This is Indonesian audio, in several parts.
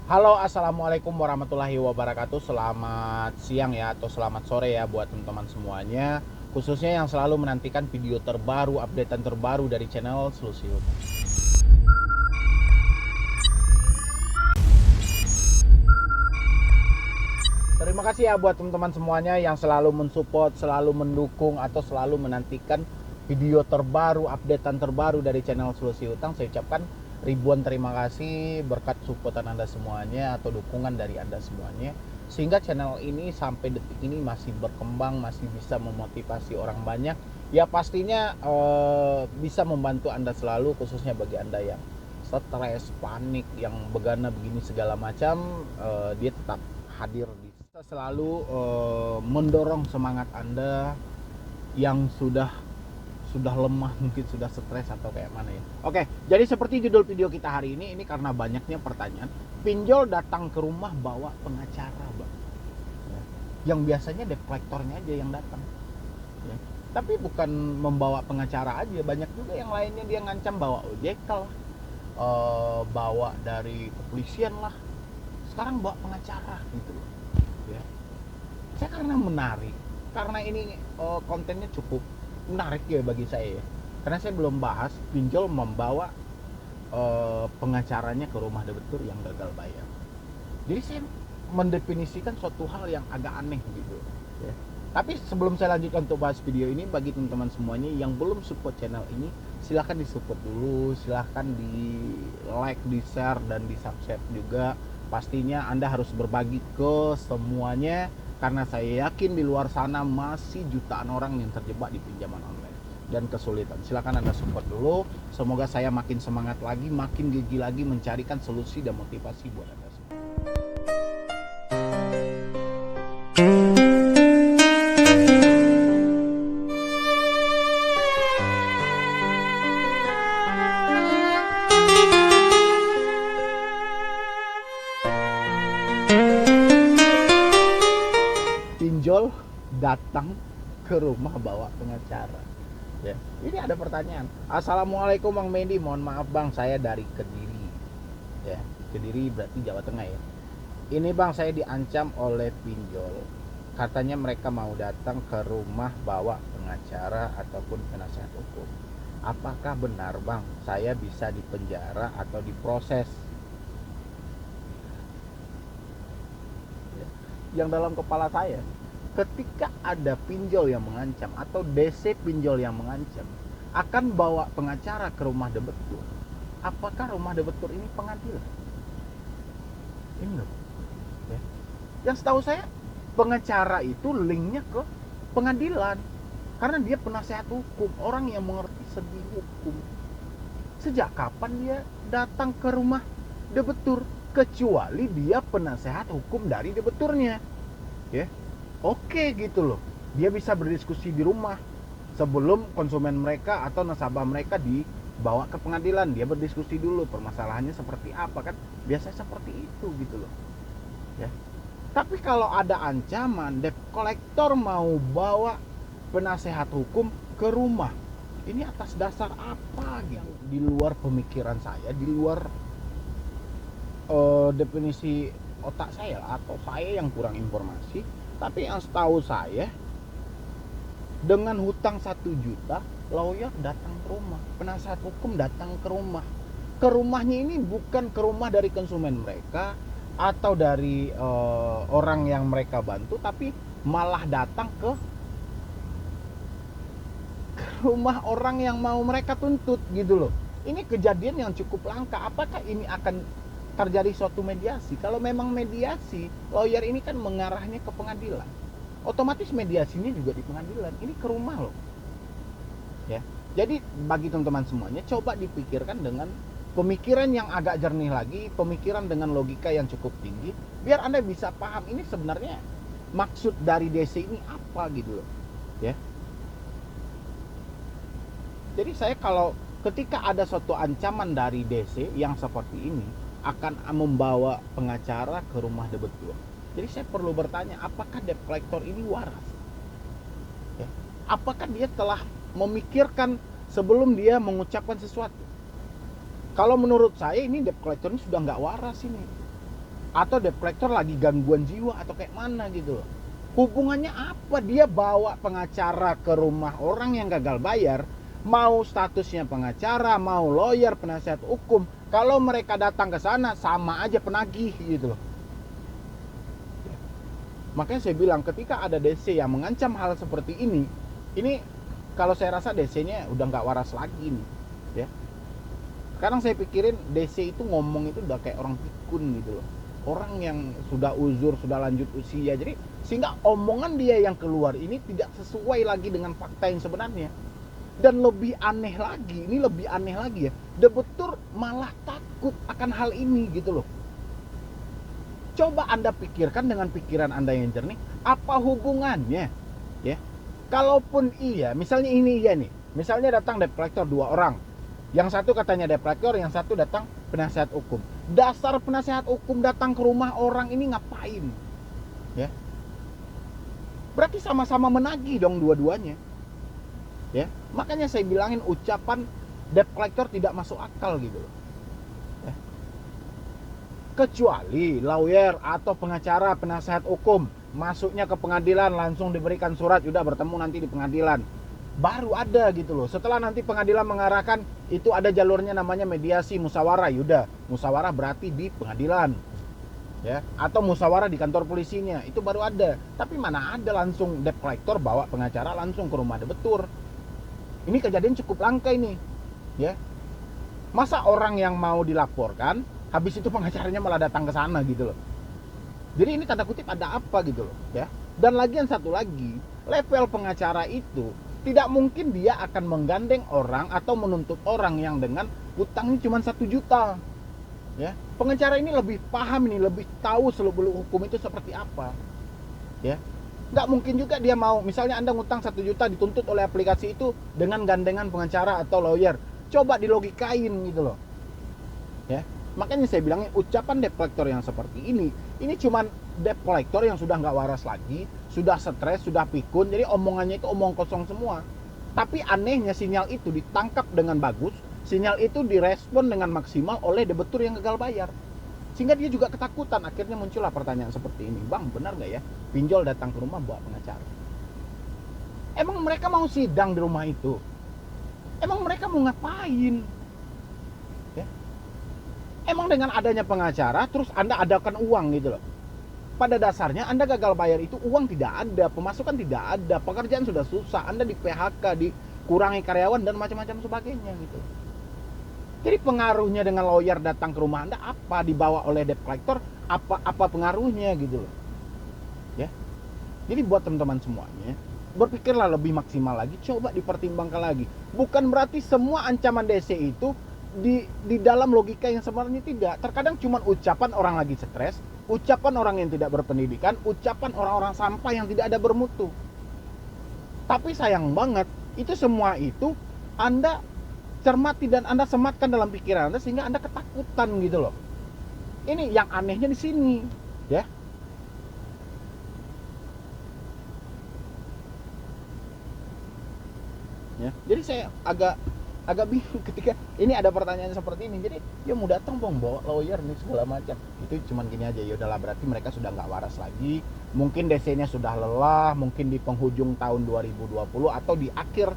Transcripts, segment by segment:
Halo, assalamualaikum warahmatullahi wabarakatuh. Selamat siang ya, atau selamat sore ya buat teman-teman semuanya. Khususnya yang selalu menantikan video terbaru, updatean terbaru dari channel Solusi Utang. Terima kasih ya buat teman-teman semuanya yang selalu mensupport, selalu mendukung, atau selalu menantikan video terbaru, updatean terbaru dari channel Solusi Utang. Saya ucapkan ribuan terima kasih berkat supportan Anda semuanya atau dukungan dari Anda semuanya, sehingga channel ini sampai detik ini masih berkembang, masih bisa memotivasi orang banyak. Ya pastinya bisa membantu Anda selalu, khususnya bagi Anda yang stres, panik, yang begana begini segala macam, dia tetap hadir di kita selalu mendorong semangat Anda yang sudah lemah, mungkin sudah stres atau kayak mana ya. Oke, jadi seperti judul video kita hari ini karena banyaknya pertanyaan, pinjol datang ke rumah bawa pengacara, Bang. Ya. Yang biasanya debt collectornya aja yang datang. Ya. Tapi bukan membawa pengacara aja, banyak juga yang lainnya dia ngancam bawa OJK lah, bawa dari kepolisian lah. Sekarang bawa pengacara gitu loh. Ya. Saya karena menarik, karena ini kontennya cukup menarik ya bagi saya ya. Karena saya belum bahas pinjol membawa pengacaranya ke rumah debitur yang gagal bayar. Jadi saya mendefinisikan suatu hal yang agak aneh gitu ya. Tapi sebelum saya lanjutkan untuk bahas video ini, bagi teman-teman semuanya yang belum support channel ini, silahkan disupport dulu, silahkan di like, di share, dan di subscribe juga. Pastinya Anda harus berbagi ke semuanya, karena saya yakin di luar sana masih jutaan orang yang terjebak di pinjaman online dan kesulitan. Silakan Anda support dulu. Semoga saya makin semangat lagi, makin gigih lagi mencarikan solusi dan motivasi buat Anda semua. Pinjol datang ke rumah bawa pengacara. Ya, ini ada pertanyaan. Assalamualaikum Bang Mendi, mohon maaf Bang, saya dari Kediri. Ya, Kediri berarti Jawa Tengah ya. Ini Bang, saya diancam oleh pinjol. Katanya mereka mau datang ke rumah bawa pengacara ataupun penasehat hukum. Apakah benar Bang, saya bisa dipenjara atau diproses? Ya. Yang dalam kepala saya, ketika ada pinjol yang mengancam atau DC pinjol yang mengancam akan bawa pengacara ke rumah debitur, apakah rumah debitur ini pengadilan? Ini loh ya. Yang setahu saya pengacara itu linknya ke pengadilan, karena dia penasehat hukum, orang yang mengerti segi hukum. Sejak kapan dia datang ke rumah debitur kecuali dia penasehat hukum dari debiturnya ya? Oke gitu loh, dia bisa berdiskusi di rumah sebelum konsumen mereka atau nasabah mereka dibawa ke pengadilan. Dia berdiskusi dulu permasalahannya seperti apa, kan biasanya seperti itu gitu loh ya. Tapi kalau ada ancaman debt collector mau bawa penasehat hukum ke rumah, ini atas dasar apa gitu? Di luar pemikiran saya, di luar definisi otak saya atau saya yang kurang informasi. Tapi yang setahu saya, dengan hutang 1 juta, lawyer datang ke rumah, penasehat hukum datang ke rumah. Ke rumahnya ini bukan ke rumah dari konsumen mereka atau dari orang yang mereka bantu, tapi malah datang ke rumah orang yang mau mereka tuntut gitu loh. Ini kejadian yang cukup langka. Apakah ini akan terjadi suatu mediasi? Kalau memang mediasi, lawyer ini kan mengarahnya ke pengadilan, otomatis mediasinya juga di pengadilan. Ini ke rumah loh ya. Jadi bagi teman-teman semuanya, coba dipikirkan dengan pemikiran yang agak jernih lagi, pemikiran dengan logika yang cukup tinggi, biar Anda bisa paham ini sebenarnya maksud dari DC ini apa gitu loh ya. Jadi saya kalau ketika ada suatu ancaman dari DC yang seperti ini akan membawa pengacara ke rumah debitur, jadi saya perlu bertanya, apakah debt collector ini waras ya? Apakah dia telah memikirkan sebelum dia mengucapkan sesuatu? Kalau menurut saya ini debt collector ini sudah nggak waras ini atau debt collector lagi gangguan jiwa atau kayak mana gitu loh. Hubungannya apa dia bawa pengacara ke rumah orang yang gagal bayar, mau statusnya pengacara, mau lawyer, penasihat hukum, kalau mereka datang ke sana sama aja penagih gitu loh. Makanya saya bilang ketika ada DC yang mengancam hal seperti ini kalau saya rasa DC-nya udah nggak waras lagi nih, ya. Sekarang saya pikirin DC itu ngomong itu udah kayak orang pikun gitu loh. Orang yang sudah uzur, sudah lanjut usia. Jadi sehingga omongan dia yang keluar ini tidak sesuai lagi dengan fakta yang sebenarnya. Dan lebih aneh lagi ya. Debetur malah takut akan hal ini gitu loh. Coba Anda pikirkan dengan pikiran Anda yang jernih, apa hubungannya? Ya. Kalaupun iya, misalnya ini iya nih. Misalnya datang debt collector 2 orang. Yang satu katanya debt collector, yang satu datang penasihat hukum. Dasar penasihat hukum datang ke rumah orang ini ngapain? Ya. Berarti sama-sama menagih dong dua-duanya. Ya. Makanya saya bilangin ucapan debt collector tidak masuk akal gitu loh. Ya. Kecuali lawyer atau pengacara, penasihat hukum masuknya ke pengadilan langsung diberikan surat, udah bertemu nanti di pengadilan. Baru ada gitu loh. Setelah nanti pengadilan mengarahkan itu ada jalurnya namanya mediasi musyawarah, yaudah musyawarah berarti di pengadilan, ya, atau musyawarah di kantor polisinya, itu baru ada. Tapi mana ada langsung debt collector bawa pengacara langsung ke rumah debetur. Ini kejadian cukup langka ini, ya. Masa orang yang mau dilaporkan habis itu pengacaranya malah datang ke sana gitu loh. Jadi ini tanda kutip ada apa gitu loh, ya. Dan lagi yang satu lagi, level pengacara itu tidak mungkin dia akan menggandeng orang atau menuntut orang yang dengan utangnya cuma 1 juta. Ya, pengacara ini lebih paham ini, lebih tahu seluk-beluk hukum itu seperti apa. Ya. Nggak mungkin juga dia mau, misalnya Anda ngutang 1 juta dituntut oleh aplikasi itu dengan gandengan pengacara atau lawyer. Coba dilogikain gitu loh. Ya. Makanya saya bilangnya ucapan debt collector yang seperti ini cuman debt collector yang sudah nggak waras lagi, sudah stres, sudah pikun, jadi omongannya itu omong kosong semua. Tapi anehnya sinyal itu ditangkap dengan bagus, sinyal itu direspon dengan maksimal oleh debetur yang gagal bayar. Sehingga dia juga ketakutan, akhirnya muncullah pertanyaan seperti ini. Bang, benar nggak ya pinjol datang ke rumah bawa pengacara? Emang mereka mau sidang di rumah itu? Emang mereka mau ngapain? Emang dengan adanya pengacara terus Anda adakan uang gitu loh. Pada dasarnya Anda gagal bayar itu uang tidak ada, pemasukan tidak ada, pekerjaan sudah susah, Anda di PHK, dikurangi karyawan dan macam-macam sebagainya gitu. Jadi pengaruhnya dengan lawyer datang ke rumah Anda apa, dibawa oleh debt collector, apa pengaruhnya gitu loh. Ya. Jadi buat teman-teman semuanya, berpikirlah lebih maksimal lagi, coba dipertimbangkan lagi. Bukan berarti semua ancaman DC itu di dalam logika yang sebenarnya tidak. Terkadang cuma ucapan orang lagi stres, ucapan orang yang tidak berpendidikan, ucapan orang-orang sampah yang tidak ada bermutu. Tapi sayang banget, itu semua itu Anda cermati dan Anda sematkan dalam pikiran Anda sehingga Anda ketakutan gitu loh. Ini yang anehnya di sini, ya. Ya, jadi saya agak bingung ketika ini ada pertanyaan seperti ini. Jadi ya mau datang bang bawa lawyer nih segala macam, itu cuman gini aja, ya udahlah berarti mereka sudah nggak waras lagi, mungkin DC-nya sudah lelah, mungkin di penghujung tahun 2020 atau di akhir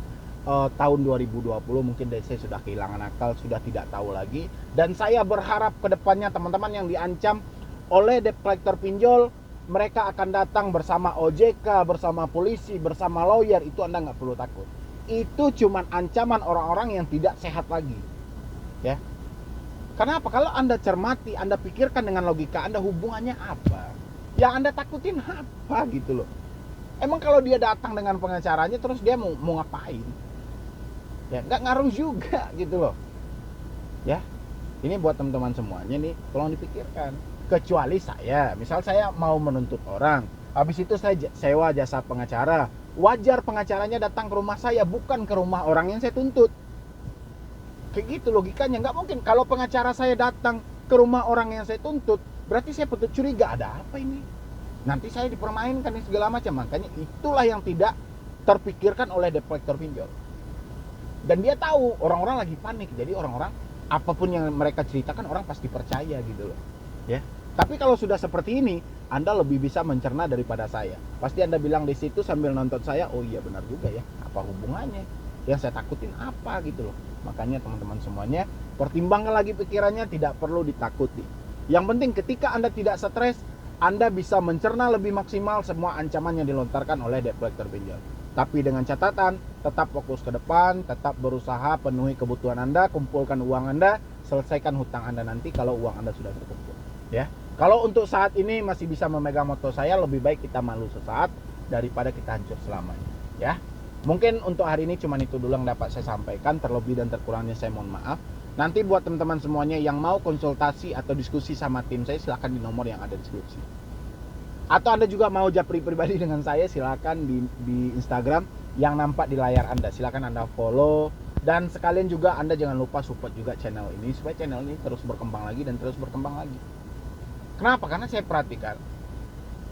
tahun 2020 mungkin DC sudah kehilangan akal, sudah tidak tahu lagi. Dan saya berharap kedepannya teman-teman yang diancam oleh debt collector pinjol, mereka akan datang bersama OJK, bersama polisi, bersama lawyer, itu Anda nggak perlu takut. Itu cuman ancaman orang-orang yang tidak sehat lagi, ya. Kenapa? Kalau Anda cermati, Anda pikirkan dengan logika Anda, hubungannya apa? Yang Anda takutin apa gitu loh. Emang kalau dia datang dengan pengacaranya terus dia mau ngapain? Ya, nggak ngaruh juga gitu loh. Ya. Ini buat teman-teman semuanya nih, tolong dipikirkan. Kecuali saya, misal saya mau menuntut orang, habis itu saya sewa jasa pengacara. Wajar pengacaranya datang ke rumah saya, bukan ke rumah orang yang saya tuntut. Kayak gitu logikanya. Nggak mungkin kalau pengacara saya datang ke rumah orang yang saya tuntut, berarti saya patut curiga, ada apa ini? Nanti saya dipermainkan nih segala macam. Makanya itulah yang tidak terpikirkan oleh debt collector pinjol. Dan dia tahu orang-orang lagi panik, jadi orang-orang apapun yang mereka ceritakan orang pasti percaya gitu loh, ya. Tapi kalau sudah seperti ini, Anda lebih bisa mencerna daripada saya. Pasti Anda bilang di situ sambil nonton saya, oh iya benar juga ya, apa hubungannya? Yang saya takutin apa gitu loh. Makanya teman-teman semuanya, pertimbangkan lagi pikirannya, tidak perlu ditakuti. Yang penting ketika Anda tidak stres, Anda bisa mencerna lebih maksimal semua ancaman yang dilontarkan oleh debt collector pinjol. Tapi dengan catatan, tetap fokus ke depan, tetap berusaha penuhi kebutuhan Anda, kumpulkan uang Anda, selesaikan hutang Anda nanti kalau uang Anda sudah terkumpul. Ya, kalau untuk saat ini masih bisa memegang moto saya, lebih baik kita malu sesaat daripada kita hancur selamanya. Ya, mungkin untuk hari ini cuma itu dulu yang dapat saya sampaikan. Terlebih dan terkurangnya saya mohon maaf. Nanti buat teman-teman semuanya yang mau konsultasi atau diskusi sama tim saya, silakan di nomor yang ada di deskripsi. Atau Anda juga mau japri pribadi dengan saya, silakan di Instagram yang nampak di layar Anda. Silakan Anda follow. Dan sekalian juga Anda jangan lupa support juga channel ini, supaya channel ini terus berkembang lagi dan terus berkembang lagi. Kenapa? Karena saya perhatikan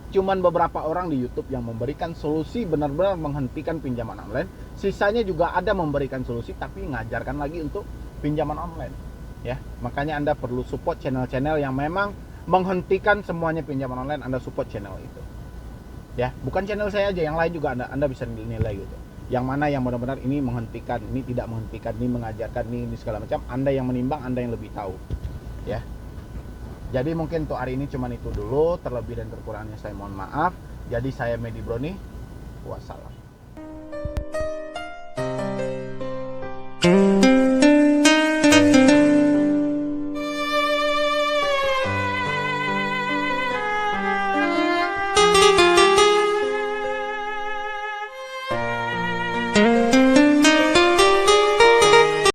cuman beberapa orang di YouTube yang memberikan solusi benar-benar menghentikan pinjaman online. Sisanya juga ada memberikan solusi tapi mengajarkan lagi untuk pinjaman online. Ya, makanya Anda perlu support channel-channel yang memang menghentikan semuanya pinjaman online. Anda support channel itu. Ya, bukan channel saya aja, yang lain juga Anda bisa nilai gitu. Yang mana yang benar-benar ini menghentikan, ini tidak menghentikan, ini mengajarkan, ini segala macam. Anda yang menimbang, Anda yang lebih tahu. Ya. Jadi mungkin untuk hari ini cuma itu dulu, terlebih dan terkurangnya saya mohon maaf. Jadi saya Medi Broni, wassalam.